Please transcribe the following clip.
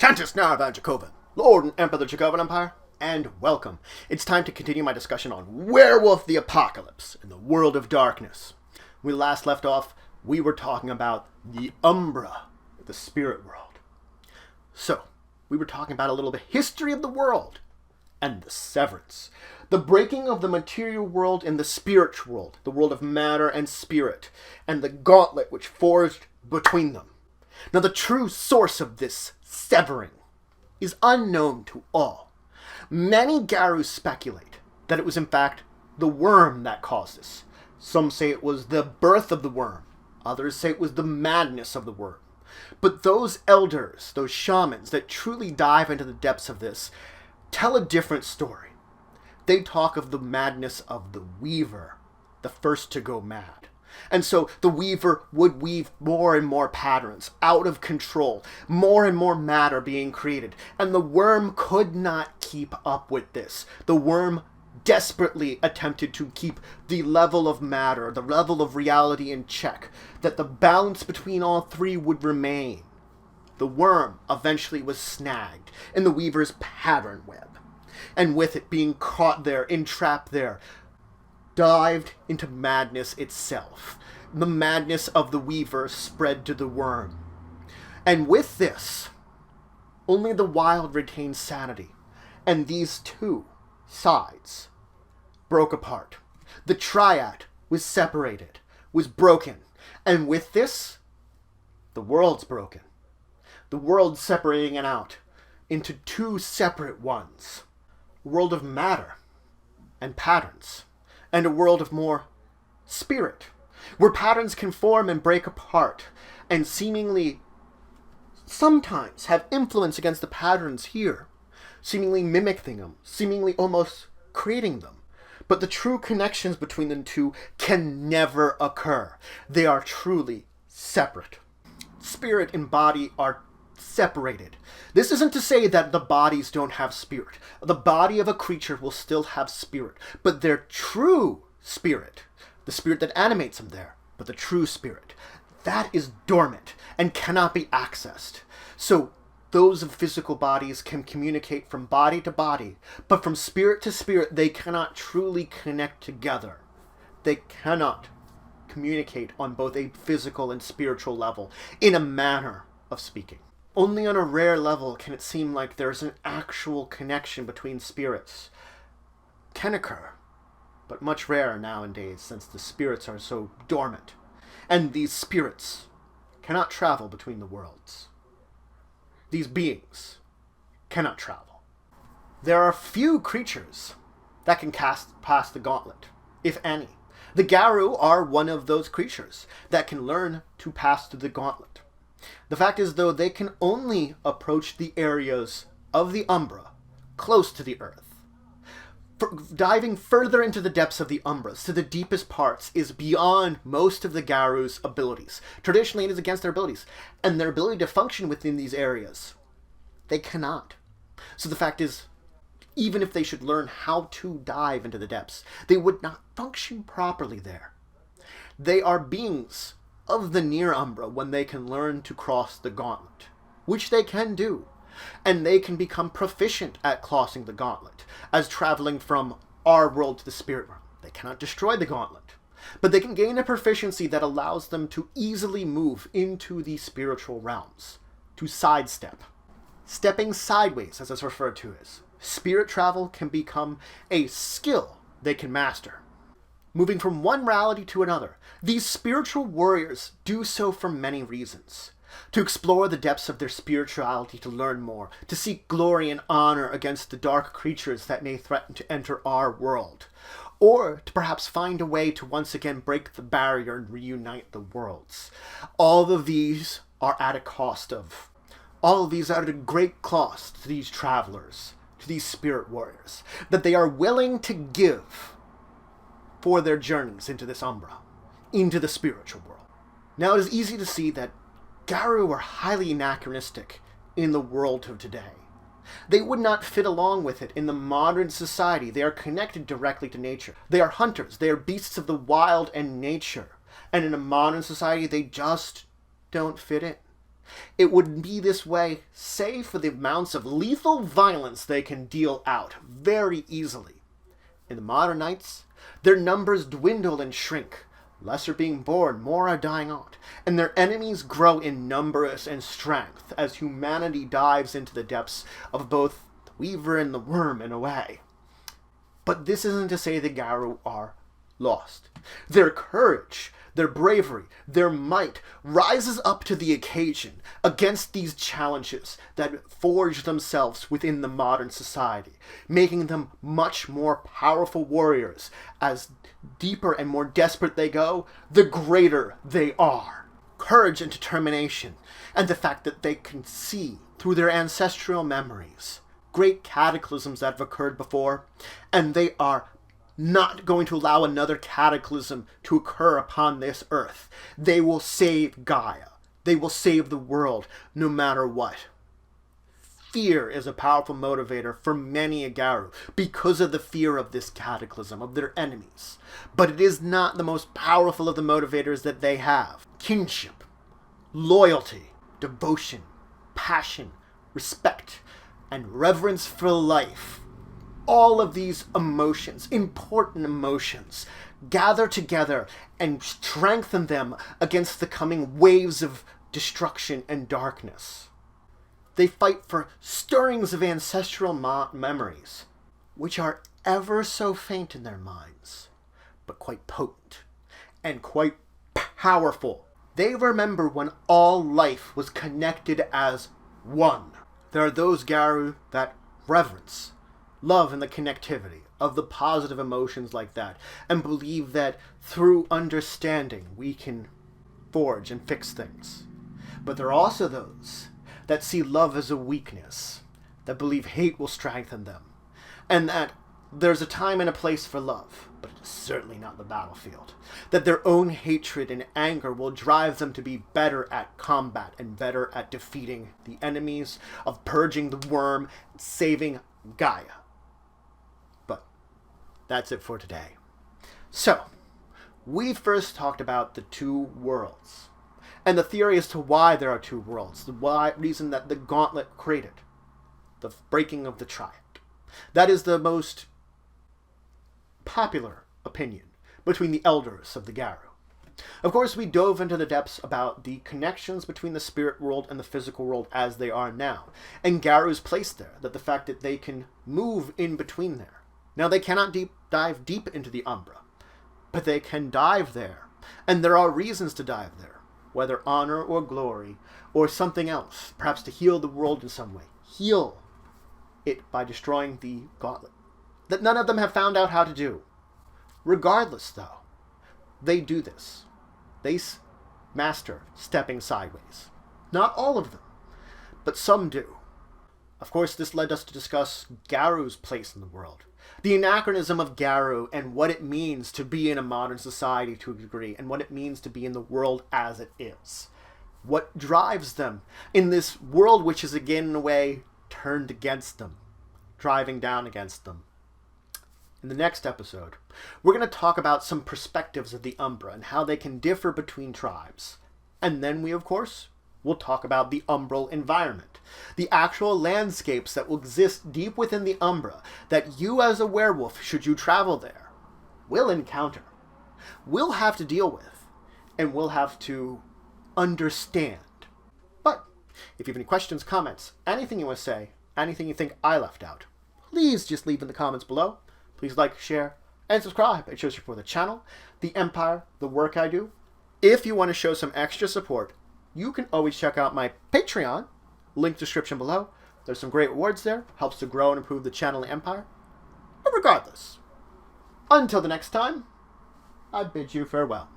Tantus Naravan Dracovin, Lord and Emperor of the Dracovin Empire, and welcome. It's time to continue my discussion on Werewolf the Apocalypse in the World of Darkness. When we last left off, we were talking about the umbra, the spirit world. So, we were talking about a little bit history of the world and the severance. The breaking of the material world and the spiritual world, the world of matter and spirit, and the gauntlet which forged between them. Now, the true source of this severing is unknown to all. Many garous speculate that it was in fact the worm that caused this. Some say it was the birth of the worm. Others say it was the madness of the worm. But those elders, those shamans that truly dive into the depths of this, tell a different story. They talk of the madness of the weaver, the first to go mad. And so the weaver would weave more and more patterns, out of control, more and more matter being created. And the worm could not keep up with this. The worm desperately attempted to keep the level of matter, the level of reality in check, that the balance between all three would remain. The worm eventually was snagged in the weaver's pattern web. And with it being caught there, entrapped there, dived into madness itself. The madness of the weaver spread to the worm. And with this, only the wild retained sanity. And these two sides broke apart. The triad was separated, was broken. And with this, the world's broken. The world's separating it out into two separate ones. A world of matter and patterns. And a world of more spirit, where patterns can form and break apart, and seemingly sometimes have influence against the patterns here, seemingly mimicking them, seemingly almost creating them. But the true connections between the two can never occur. They are truly separate. Spirit and body are separated. This isn't to say that the bodies don't have spirit. The body of a creature will still have spirit, but their true spirit, the spirit that animates them there, but the true spirit, that is dormant and cannot be accessed. So those of physical bodies can communicate from body to body, but from spirit to spirit, they cannot truly connect together. They cannot communicate on both a physical and spiritual level in a manner of speaking. Only on a rare level can it seem like there's an actual connection between spirits. Can occur, but much rarer nowadays since the spirits are so dormant. And these spirits cannot travel between the worlds. These beings cannot travel. There are few creatures that can pass the gauntlet, if any. The garou are one of those creatures that can learn to pass through the gauntlet. The fact is, though, they can only approach the areas of the umbra close to the earth. Diving further into the depths of the umbras, to the deepest parts, is beyond most of the garous' abilities. Traditionally, it is against their abilities. And their ability to function within these areas, they cannot. So the fact is, even if they should learn how to dive into the depths, they would not function properly there. They are beings of the near umbra when they can learn to cross the gauntlet, which they can do, and they can become proficient at crossing the gauntlet, as traveling from our world to the spirit realm. They cannot destroy the gauntlet, but they can gain a proficiency that allows them to easily move into the spiritual realms, to sidestep. Stepping sideways, as it's referred to as. Spirit travel can become a skill they can master. Moving from one reality to another, these spiritual warriors do so for many reasons. To explore the depths of their spirituality, to learn more, to seek glory and honor against the dark creatures that may threaten to enter our world, or to perhaps find a way to once again break the barrier and reunite the worlds. All of these are at a cost of. All of these are at a great cost to these travelers, to these spirit warriors, that they are willing to give for their journeys into this umbra, into the spiritual world. Now, it is easy to see that garou are highly anachronistic in the world of today. They would not fit along with it in the modern society. They are connected directly to nature. They are hunters. They are beasts of the wild and nature. And in a modern society, they just don't fit in. It would be this way, save for the amounts of lethal violence they can deal out very easily. In the modern knights, their numbers dwindle and shrink. Less are being born, more are dying out, and their enemies grow in numbers and strength as humanity dives into the depths of both the Weaver and the Worm in a way. But this isn't to say the Garou are lost. Their courage, their bravery, their might rises up to the occasion against these challenges that forge themselves within the modern society, making them much more powerful warriors. As deeper and more desperate they go, the greater they are. Courage and determination, and the fact that they can see through their ancestral memories great cataclysms that have occurred before, and they are not going to allow another cataclysm to occur upon this earth. They will save Gaia. They will save the world, no matter what. Fear is a powerful motivator for many a Garou because of the fear of this cataclysm, of their enemies. But it is not the most powerful of the motivators that they have. Kinship, loyalty, devotion, passion, respect, and reverence for life. All of these emotions, important emotions, gather together and strengthen them against the coming waves of destruction and darkness. They fight for stirrings of ancestral memories, which are ever so faint in their minds, but quite potent and quite powerful. They remember when all life was connected as one. There are those Garou that reverence, love, and the connectivity of the positive emotions like that, and believe that through understanding we can forge and fix things. But there are also those that see love as a weakness, that believe hate will strengthen them, and that there's a time and a place for love, but it is certainly not the battlefield. That their own hatred and anger will drive them to be better at combat and better at defeating the enemies, of purging the worm, and saving Gaia. But that's it for today. So, we first talked about the two worlds, and the theory as to why there are two worlds, the reason that the gauntlet created, the breaking of the triad. That is the most popular opinion between the elders of the Garou. Of course, we dove into the depths about the connections between the spirit world and the physical world as they are now, and Garou's place there, that the fact that they can move in between there. Now, they cannot dive deep into the umbra, but they can dive there, and there are reasons to dive there, whether honor or glory, or something else, perhaps to heal the world in some way. Heal it by destroying the gauntlet that none of them have found out how to do. Regardless, though, they do this. They master stepping sideways. Not all of them, but some do. Of course, this led us to discuss Garou's place in the world, the anachronism of Garou and what it means to be in a modern society to a degree, and what it means to be in the world as it is. What drives them in this world which is again in a way turned against them, driving down against them. In the next episode, we're going to talk about some perspectives of the Umbra and how they can differ between tribes. And then we, of course, will talk about the umbral environment, the actual landscapes that will exist deep within the Umbra that you as a werewolf, should you travel there, will encounter, will have to deal with, and will have to understand. But if you have any questions, comments, anything you want to say, anything you think I left out, please just leave in the comments below. Please like, share, and subscribe. It shows you for the channel, the empire, the work I do. If you want to show some extra support, you can always check out my Patreon, link description below. There's some great rewards there, helps to grow and improve the channel and empire. But regardless, until the next time, I bid you farewell.